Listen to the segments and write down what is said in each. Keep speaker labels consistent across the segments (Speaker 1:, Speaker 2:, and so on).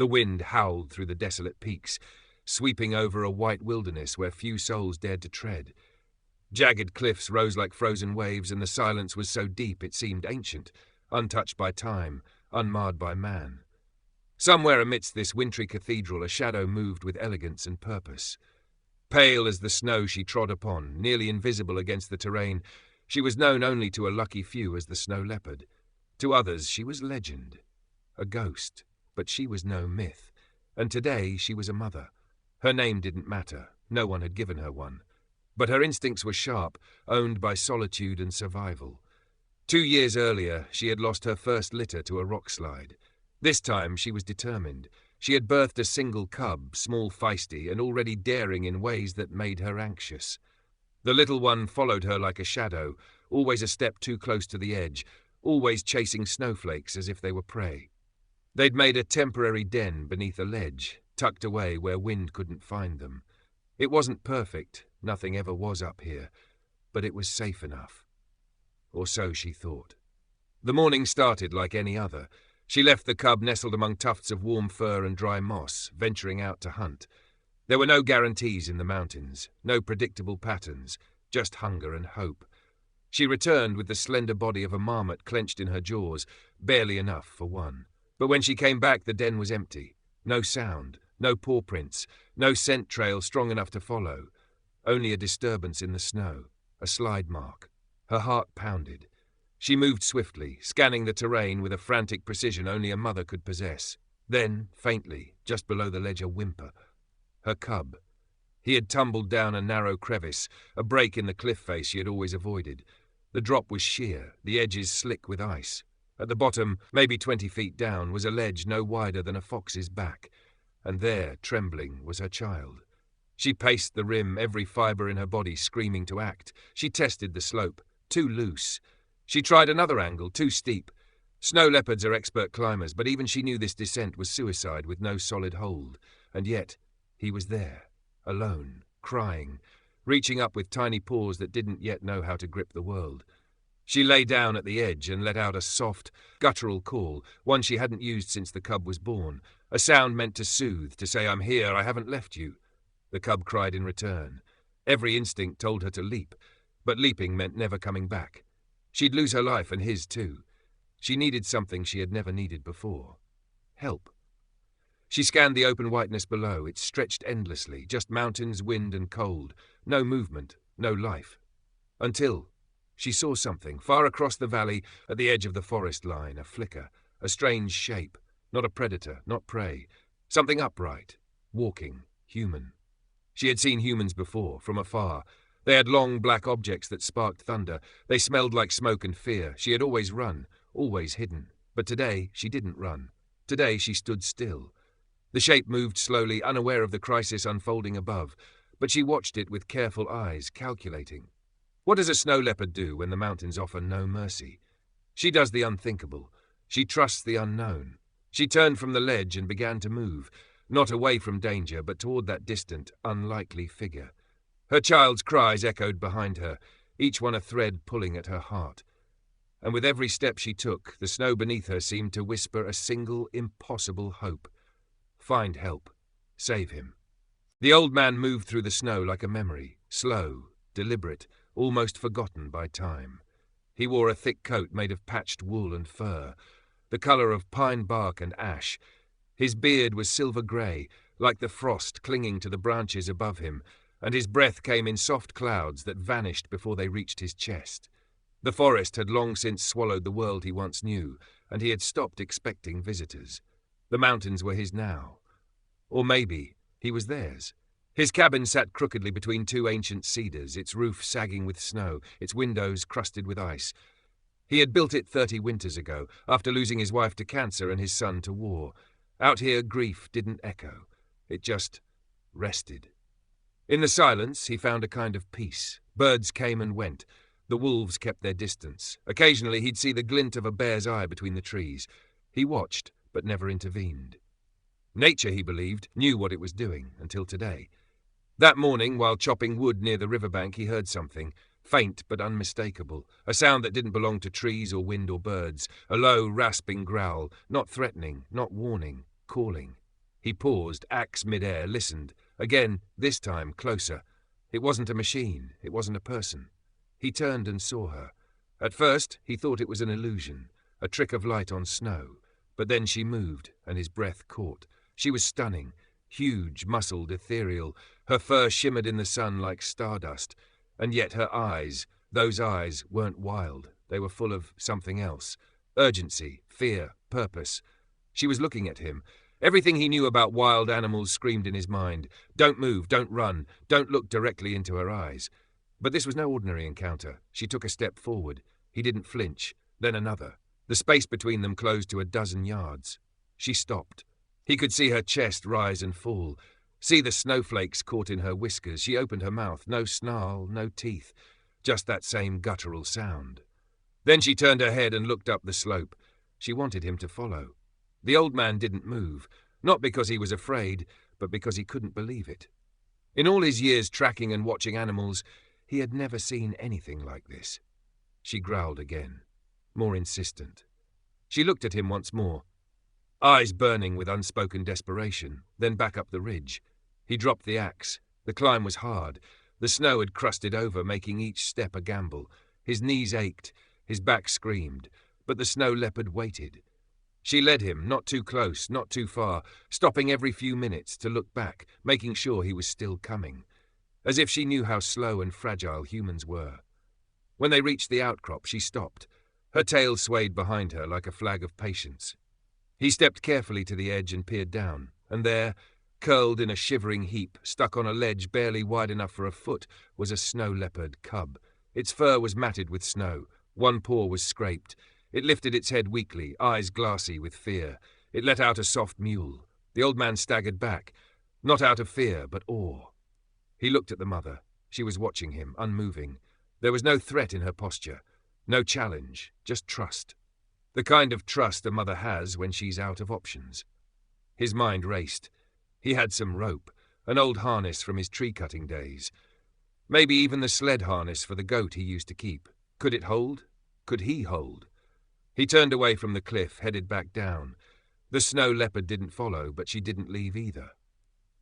Speaker 1: The wind howled through the desolate peaks, sweeping over a white wilderness where few souls dared to tread. Jagged cliffs rose like frozen waves, and the silence was so deep it seemed ancient, untouched by time, unmarred by man. Somewhere amidst this wintry cathedral a shadow moved with elegance and purpose. Pale as the snow she trod upon, nearly invisible against the terrain, she was known only to a lucky few as the Snow Leopard. To others she was legend, a ghost, but she was no myth. And today she was a mother. Her name didn't matter, no one had given her one. But her instincts were sharp, owned by solitude and survival. 2 years earlier she had lost her first litter to a rock slide. This time she was determined. She had birthed a single cub, small, feisty, and already daring in ways that made her anxious. The little one followed her like a shadow, always a step too close to the edge, always chasing snowflakes as if they were prey. They'd made a temporary den beneath a ledge, tucked away where wind couldn't find them. It wasn't perfect, nothing ever was up here, but it was safe enough. Or so she thought. The morning started like any other. She left the cub nestled among tufts of warm fur and dry moss, venturing out to hunt. There were no guarantees in the mountains, no predictable patterns, just hunger and hope. She returned with the slender body of a marmot clenched in her jaws, barely enough for one. But when she came back, the den was empty. No sound, no paw prints, no scent trail strong enough to follow. Only a disturbance in the snow, a slide mark. Her heart pounded. She moved swiftly, scanning the terrain with a frantic precision only a mother could possess. Then, faintly, just below the ledge, a whimper. Her cub. He had tumbled down a narrow crevice, a break in the cliff face she had always avoided. The drop was sheer, the edges slick with ice. At the bottom, maybe 20 feet down, was a ledge no wider than a fox's back. And there, trembling, was her child. She paced the rim, every fibre in her body screaming to act. She tested the slope. Too loose. She tried another angle, too steep. Snow leopards are expert climbers, but even she knew this descent was suicide with no solid hold. And yet, he was there, alone, crying, reaching up with tiny paws that didn't yet know how to grip the world. She lay down at the edge and let out a soft, guttural call, one she hadn't used since the cub was born, a sound meant to soothe, to say, "I'm here, I haven't left you." The cub cried in return. Every instinct told her to leap, but leaping meant never coming back. She'd lose her life and his too. She needed something she had never needed before. Help. She scanned the open whiteness below. It stretched endlessly, just mountains, wind and cold. No movement, no life. Until she saw something, far across the valley, at the edge of the forest line, a flicker, a strange shape, not a predator, not prey. Something upright, walking, human. She had seen humans before, from afar. They had long black objects that sparked thunder. They smelled like smoke and fear. She had always run, always hidden. But today she didn't run. Today she stood still. The shape moved slowly, unaware of the crisis unfolding above. But she watched it with careful eyes, calculating. What does a snow leopard do when the mountains offer no mercy? She does the unthinkable. She trusts the unknown. She turned from the ledge and began to move, not away from danger, but toward that distant, unlikely figure. Her child's cries echoed behind her, each one a thread pulling at her heart. And with every step she took, the snow beneath her seemed to whisper a single, impossible hope. Find help. Save him. The old man moved through the snow like a memory, slow, deliberate, almost forgotten by time. He wore a thick coat made of patched wool and fur, the colour of pine bark and ash. His beard was silver grey, like the frost clinging to the branches above him, and his breath came in soft clouds that vanished before they reached his chest. The forest had long since swallowed the world he once knew, and he had stopped expecting visitors. The mountains were his now. Or maybe he was theirs. His cabin sat crookedly between two ancient cedars, its roof sagging with snow, its windows crusted with ice. He had built it 30 winters ago, after losing his wife to cancer and his son to war. Out here, grief didn't echo. It just rested. In the silence, he found a kind of peace. Birds came and went. The wolves kept their distance. Occasionally, he'd see the glint of a bear's eye between the trees. He watched, but never intervened. Nature, he believed, knew what it was doing, until today. That morning, while chopping wood near the riverbank, he heard something, faint but unmistakable, a sound that didn't belong to trees or wind or birds, a low, rasping growl, not threatening, not warning, calling. He paused, axe mid-air, listened. Again, this time closer. It wasn't a machine. It wasn't a person. He turned and saw her. At first, he thought it was an illusion, a trick of light on snow. But then she moved, and his breath caught. She was stunning, huge, muscled, ethereal. Her fur shimmered in the sun like stardust. And yet her eyes, those eyes, weren't wild. They were full of something else. Urgency, fear, purpose. She was looking at him. Everything he knew about wild animals screamed in his mind. Don't move, don't run, don't look directly into her eyes. But this was no ordinary encounter. She took a step forward. He didn't flinch. Then another. The space between them closed to a dozen yards. She stopped. He could see her chest rise and fall, see the snowflakes caught in her whiskers. She opened her mouth. No snarl, no teeth. Just that same guttural sound. Then she turned her head and looked up the slope. She wanted him to follow. The old man didn't move, not because he was afraid, but because he couldn't believe it. In all his years tracking and watching animals, he had never seen anything like this. She growled again, more insistent. She looked at him once more, eyes burning with unspoken desperation, then back up the ridge. He dropped the axe. The climb was hard. The snow had crusted over, making each step a gamble. His knees ached, his back screamed, but the snow leopard waited. She led him, not too close, not too far, stopping every few minutes to look back, making sure he was still coming, as if she knew how slow and fragile humans were. When they reached the outcrop, she stopped. Her tail swayed behind her like a flag of patience. He stepped carefully to the edge and peered down, and there, curled in a shivering heap, stuck on a ledge barely wide enough for a foot, was a snow leopard cub. Its fur was matted with snow. One paw was scraped. It lifted its head weakly, eyes glassy with fear. It let out a soft mewl. The old man staggered back, not out of fear, but awe. He looked at the mother. She was watching him, unmoving. There was no threat in her posture, no challenge, just trust. The kind of trust a mother has when she's out of options. His mind raced. He had some rope, an old harness from his tree-cutting days. Maybe even the sled harness for the goat he used to keep. Could it hold? Could he hold? He turned away from the cliff, headed back down. The snow leopard didn't follow, but she didn't leave either.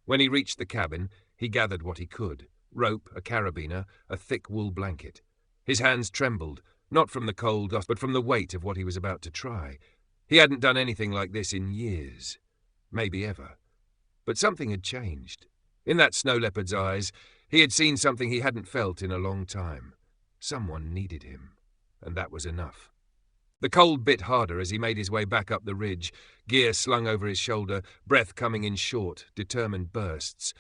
Speaker 1: When he reached the cabin, he gathered what he could. Rope, a carabiner, a thick wool blanket. His hands trembled, not from the cold, but from the weight of what he was about to try. He hadn't done anything like this in years, maybe ever. But something had changed. In that snow leopard's eyes, he had seen something he hadn't felt in a long time. Someone needed him, and that was enough. The cold bit harder as he made his way back up the ridge, gear slung over his shoulder, breath coming in short, determined bursts.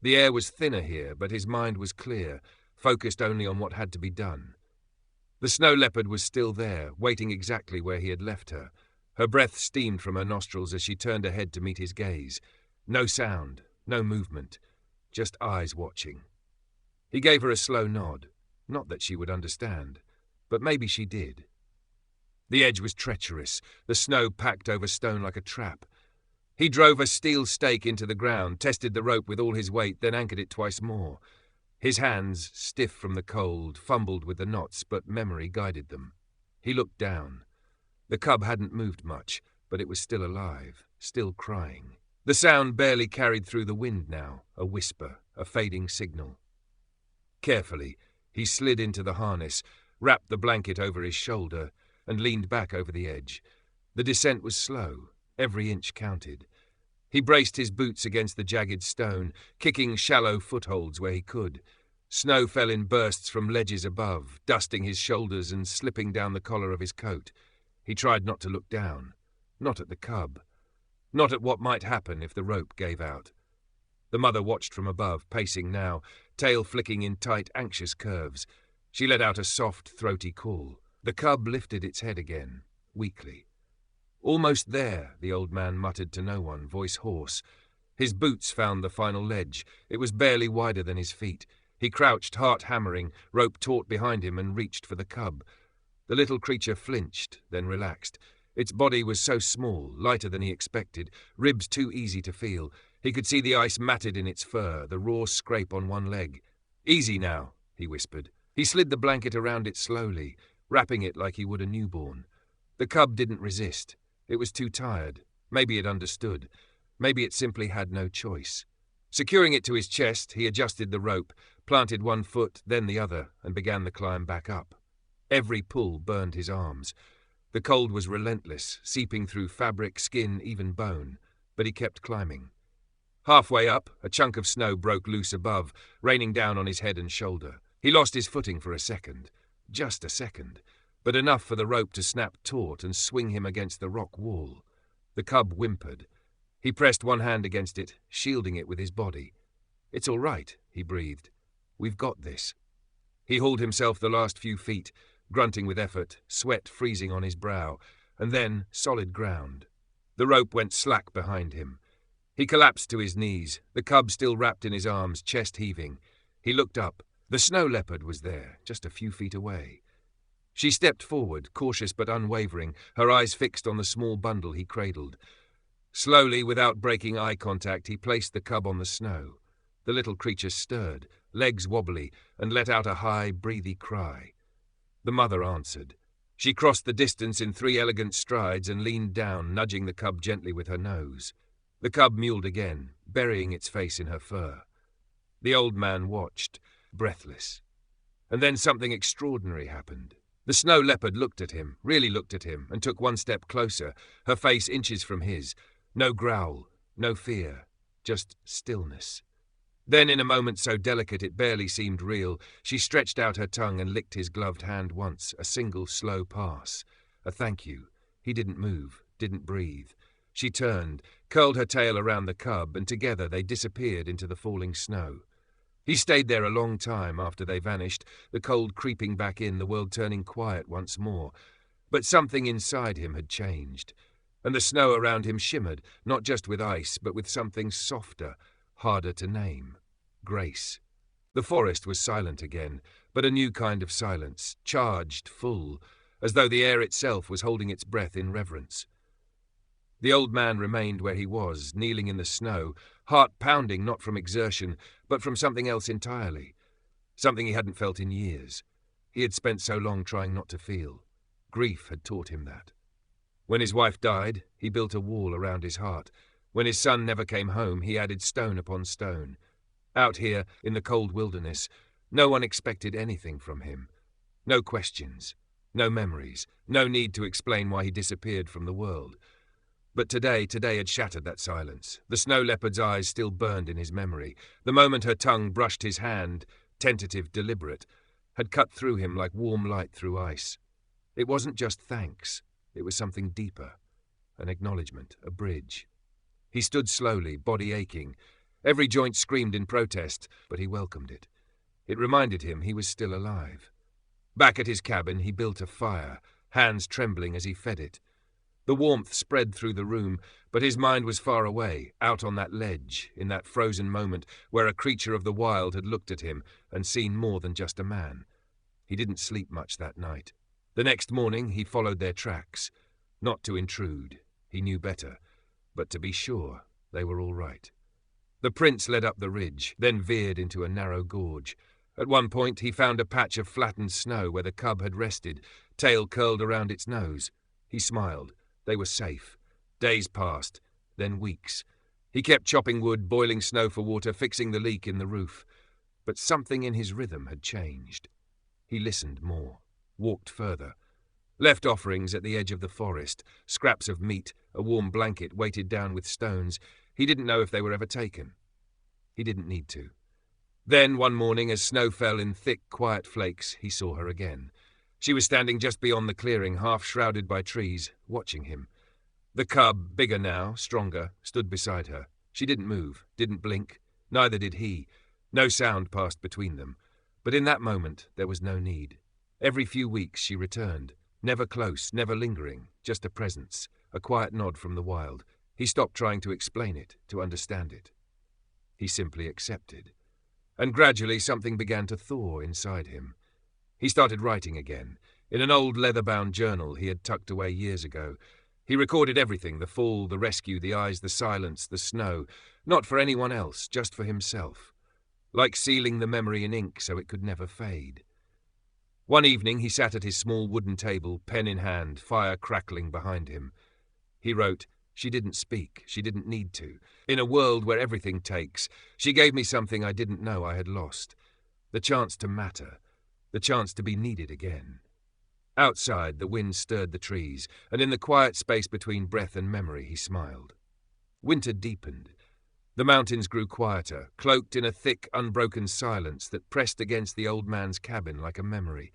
Speaker 1: The air was thinner here, but his mind was clear, focused only on what had to be done. The snow leopard was still there, waiting exactly where he had left her. Her breath steamed from her nostrils as she turned her head to meet his gaze. No sound, no movement, just eyes watching. He gave her a slow nod, not that she would understand, but maybe she did. The edge was treacherous, the snow packed over stone like a trap. He drove a steel stake into the ground, tested the rope with all his weight, then anchored it twice more. His hands, stiff from the cold, fumbled with the knots, but memory guided them. He looked down. The cub hadn't moved much, but it was still alive, still crying. The sound barely carried through the wind now, a whisper, a fading signal. Carefully, he slid into the harness, wrapped the blanket over his shoulder, and leaned back over the edge. The descent was slow. Every inch counted. He braced his boots against the jagged stone, kicking shallow footholds where he could. Snow fell in bursts from ledges above, dusting his shoulders and slipping down the collar of his coat. He tried not to look down. Not at the cub. Not at what might happen if the rope gave out. The mother watched from above, pacing now, tail flicking in tight, anxious curves. She let out a soft, throaty call. The cub lifted its head again, weakly. Almost there, the old man muttered to no one, voice hoarse. His boots found the final ledge. It was barely wider than his feet. He crouched, heart hammering, rope taut behind him, and reached for the cub. The little creature flinched, then relaxed. Its body was so small, lighter than he expected, ribs too easy to feel. He could see the ice matted in its fur, the raw scrape on one leg. "Easy now," he whispered. He slid the blanket around it slowly, wrapping it like he would a newborn. The cub didn't resist. It was too tired. Maybe it understood. Maybe it simply had no choice. Securing it to his chest, he adjusted the rope, planted one foot, then the other, and began the climb back up. Every pull burned his arms. The cold was relentless, seeping through fabric, skin, even bone, but he kept climbing. Halfway up, a chunk of snow broke loose above, raining down on his head and shoulder. He lost his footing for a second. Just a second. But enough for the rope to snap taut and swing him against the rock wall. The cub whimpered. He pressed one hand against it, shielding it with his body. "It's all right," he breathed. "We've got this." He hauled himself the last few feet, grunting with effort, sweat freezing on his brow, and then solid ground. The rope went slack behind him. He collapsed to his knees, the cub still wrapped in his arms, chest heaving. He looked up. The snow leopard was there, just a few feet away. She stepped forward, cautious but unwavering, her eyes fixed on the small bundle he cradled. Slowly, without breaking eye contact, he placed the cub on the snow. The little creature stirred, legs wobbly, and let out a high, breathy cry. The mother answered. She crossed the distance in 3 elegant strides and leaned down, nudging the cub gently with her nose. The cub mewed again, burying its face in her fur. The old man watched, breathless. And then something extraordinary happened. The snow leopard looked at him, really looked at him, and took one step closer, her face inches from his. No growl, no fear, just stillness. Then, in a moment so delicate it barely seemed real, she stretched out her tongue and licked his gloved hand once, a single slow pass. A thank you. He didn't move, didn't breathe. She turned, curled her tail around the cub, and together they disappeared into the falling snow. He stayed there a long time after they vanished, the cold creeping back in, the world turning quiet once more. But something inside him had changed, and the snow around him shimmered, not just with ice, but with something softer, harder to name. Grace. The forest was silent again, but a new kind of silence, charged, full, as though the air itself was holding its breath in reverence. The old man remained where he was, kneeling in the snow, heart pounding not from exertion, but from something else entirely. Something he hadn't felt in years. He had spent so long trying not to feel. Grief had taught him that. When his wife died, he built a wall around his heart. When his son never came home, he added stone upon stone. Out here, in the cold wilderness, no one expected anything from him. No questions, no memories, no need to explain why he disappeared from the world. But today had shattered that silence. The snow leopard's eyes still burned in his memory. The moment her tongue brushed his hand, tentative, deliberate, had cut through him like warm light through ice. It wasn't just thanks. It was something deeper. An acknowledgement, a bridge. He stood slowly, body aching. Every joint screamed in protest, but he welcomed it. It reminded him he was still alive. Back at his cabin, he built a fire, hands trembling as he fed it. The warmth spread through the room, but his mind was far away, out on that ledge, in that frozen moment where a creature of the wild had looked at him and seen more than just a man. He didn't sleep much that night. The next morning he followed their tracks. Not to intrude, he knew better, but to be sure they were all right. The prints led up the ridge, then veered into a narrow gorge. At one point he found a patch of flattened snow where the cub had rested, tail curled around its nose. He smiled. They were safe. Days passed, then weeks. He kept chopping wood, boiling snow for water, fixing the leak in the roof. But something in his rhythm had changed. He listened more, walked further. Left offerings at the edge of the forest, scraps of meat, a warm blanket weighted down with stones. He didn't know if they were ever taken. He didn't need to. Then, one morning, as snow fell in thick, quiet flakes, he saw her again. She was standing just beyond the clearing, half shrouded by trees, watching him. The cub, bigger now, stronger, stood beside her. She didn't move, didn't blink. Neither did he. No sound passed between them. But in that moment, there was no need. Every few weeks she returned. Never close, never lingering, just a presence, a quiet nod from the wild. He stopped trying to explain it, to understand it. He simply accepted. And gradually something began to thaw inside him. He started writing again. In an old leather-bound journal he had tucked away years ago. He recorded everything, the fall, the rescue, the eyes, the silence, the snow. Not for anyone else, just for himself. Like sealing the memory in ink so it could never fade. One evening he sat at his small wooden table, pen in hand, fire crackling behind him. He wrote, She didn't speak. She didn't need to. In a world where everything takes, she gave me something I didn't know I had lost. The chance to matter. The chance to be needed again. Outside, the wind stirred the trees, and in the quiet space between breath and memory, he smiled. Winter deepened. The mountains grew quieter, cloaked in a thick, unbroken silence that pressed against the old man's cabin like a memory.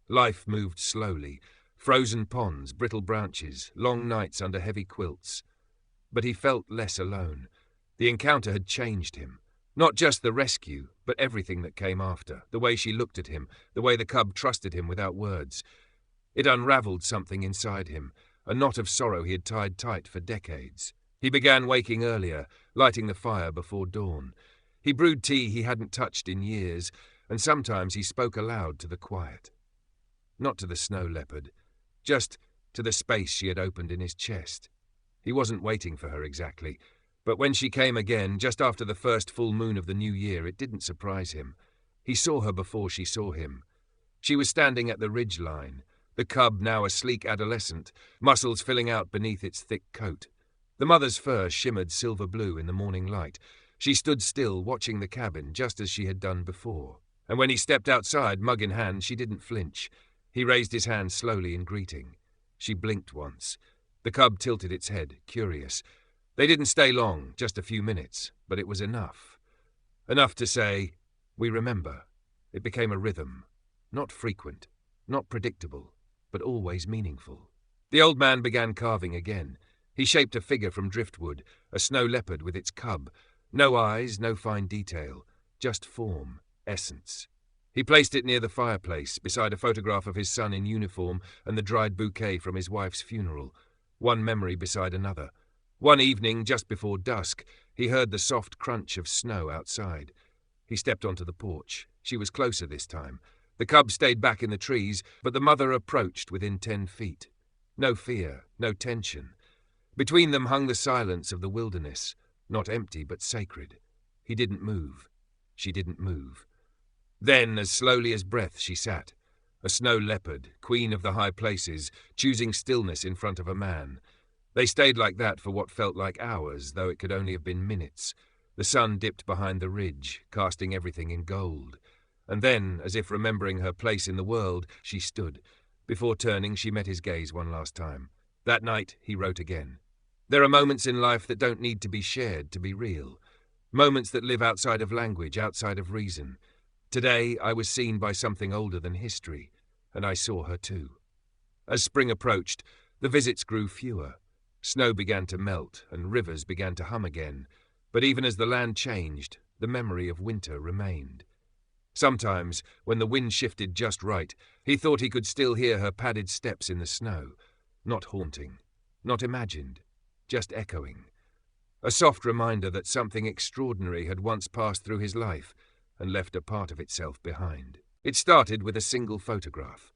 Speaker 1: Life moved slowly. Frozen ponds, brittle branches, long nights under heavy quilts. But he felt less alone. The encounter had changed him. Not just the rescue, but everything that came after. The way she looked at him, the way the cub trusted him without words. It unraveled something inside him, a knot of sorrow he had tied tight for decades. He began waking earlier, lighting the fire before dawn. He brewed tea he hadn't touched in years, and sometimes he spoke aloud to the quiet. Not to the snow leopard, just to the space she had opened in his chest. He wasn't waiting for her exactly, but when she came again, just after the first full moon of the new year, it didn't surprise him. He saw her before she saw him. She was standing at the ridge line, the cub now a sleek adolescent, muscles filling out beneath its thick coat. The mother's fur shimmered silver blue in the morning light. She stood still, watching the cabin, just as she had done before. And when he stepped outside, mug in hand, she didn't flinch. He raised his hand slowly in greeting. She blinked once. The cub tilted its head, curious. They didn't stay long, just a few minutes, but it was enough. Enough to say, "We remember." It became a rhythm. Not frequent, not predictable, but always meaningful. The old man began carving again. He shaped a figure from driftwood, a snow leopard with its cub. No eyes, no fine detail, just form, essence. He placed it near the fireplace, beside a photograph of his son in uniform and the dried bouquet from his wife's funeral, one memory beside another. One evening, just before dusk, he heard the soft crunch of snow outside. He stepped onto the porch. She was closer this time. The cub stayed back in the trees, but the mother approached within 10 feet. No fear, no tension. Between them hung the silence of the wilderness, not empty but sacred. He didn't move. She didn't move. Then, as slowly as breath, she sat, a snow leopard, queen of the high places, choosing stillness in front of a man. They stayed like that for what felt like hours, though it could only have been minutes. The sun dipped behind the ridge, casting everything in gold. And then, as if remembering her place in the world, she stood. Before turning, she met his gaze one last time. That night, he wrote again. There are moments in life that don't need to be shared to be real. Moments that live outside of language, outside of reason. Today, I was seen by something older than history, and I saw her too. As spring approached, the visits grew fewer. Snow began to melt, and rivers began to hum again. But even as the land changed, the memory of winter remained. Sometimes, when the wind shifted just right, he thought he could still hear her padded steps in the snow. Not haunting, not imagined, just echoing. A soft reminder that something extraordinary had once passed through his life and left a part of itself behind. It started with a single photograph.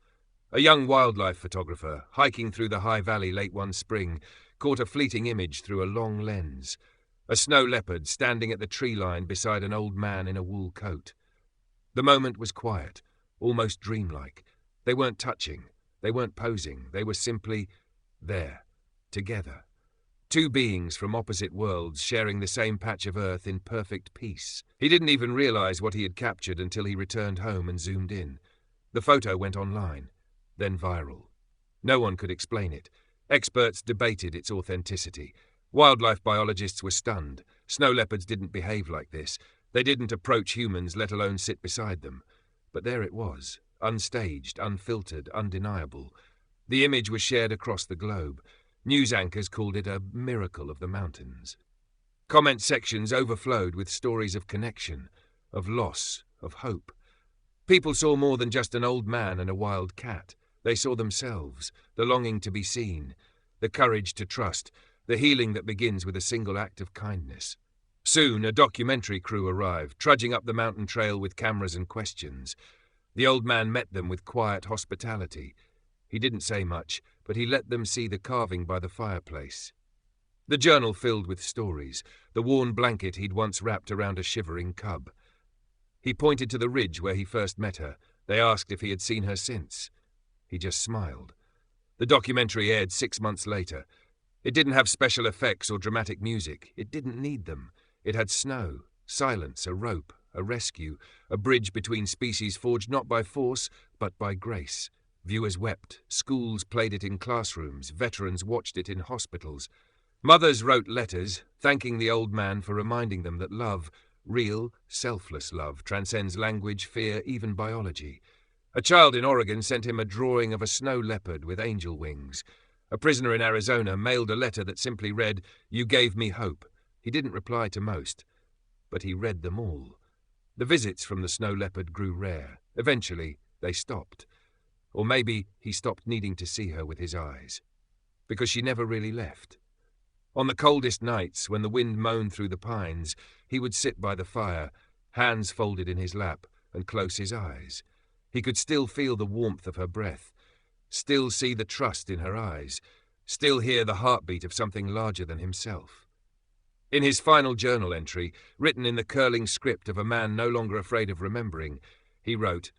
Speaker 1: A young wildlife photographer, hiking through the high valley late one spring, caught a fleeting image through a long lens. A snow leopard standing at the tree line beside an old man in a wool coat. The moment was quiet, almost dreamlike. They weren't touching, they weren't posing, they were simply there, together. Two beings from opposite worlds sharing the same patch of earth in perfect peace. He didn't even realize what he had captured until he returned home and zoomed in. The photo went online, then viral. No one could explain it. Experts debated its authenticity. Wildlife biologists were stunned. Snow leopards didn't behave like this. They didn't approach humans, let alone sit beside them. But there it was, unstaged, unfiltered, undeniable. The image was shared across the globe. News anchors called it a miracle of the mountains. Comment sections overflowed with stories of connection, of loss, of hope. People saw more than just an old man and a wild cat. They saw themselves, the longing to be seen, the courage to trust, the healing that begins with a single act of kindness. Soon, a documentary crew arrived, trudging up the mountain trail with cameras and questions. The old man met them with quiet hospitality. He didn't say much, but he let them see the carving by the fireplace. The journal filled with stories, the worn blanket he'd once wrapped around a shivering cub. He pointed to the ridge where he first met her. They asked if he had seen her since. He just smiled. The documentary aired 6 months later. It didn't have special effects or dramatic music. It didn't need them. It had snow, silence, a rope, a rescue, a bridge between species forged not by force, but by grace. Viewers wept. Schools played it in classrooms. Veterans watched it in hospitals. Mothers wrote letters, thanking the old man for reminding them that love, real, selfless love, transcends language, fear, even biology. A child in Oregon sent him a drawing of a snow leopard with angel wings. A prisoner in Arizona mailed a letter that simply read, "You gave me hope." He didn't reply to most, but he read them all. The visits from the snow leopard grew rare. Eventually, they stopped. Or maybe he stopped needing to see her with his eyes, because she never really left. On the coldest nights, when the wind moaned through the pines, he would sit by the fire, hands folded in his lap, and close his eyes. He could still feel the warmth of her breath, still see the trust in her eyes, still hear the heartbeat of something larger than himself. In his final journal entry, written in the curling script of a man no longer afraid of remembering, he wrote,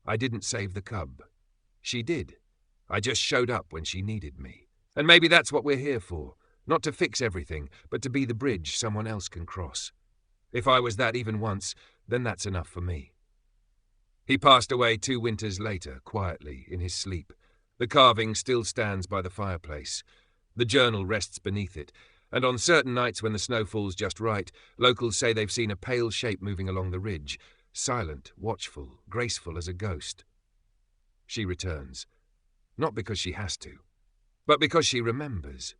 Speaker 1: "I didn't save the cub. She did. I just showed up when she needed me. And maybe that's what we're here for. Not to fix everything, but to be the bridge someone else can cross. If I was that even once, then that's enough for me." He passed away 2 winters later, quietly, in his sleep. The carving still stands by the fireplace. The journal rests beneath it, and on certain nights when the snow falls just right, locals say they've seen a pale shape moving along the ridge, silent, watchful, graceful as a ghost. She returns. Not because she has to, but because she remembers.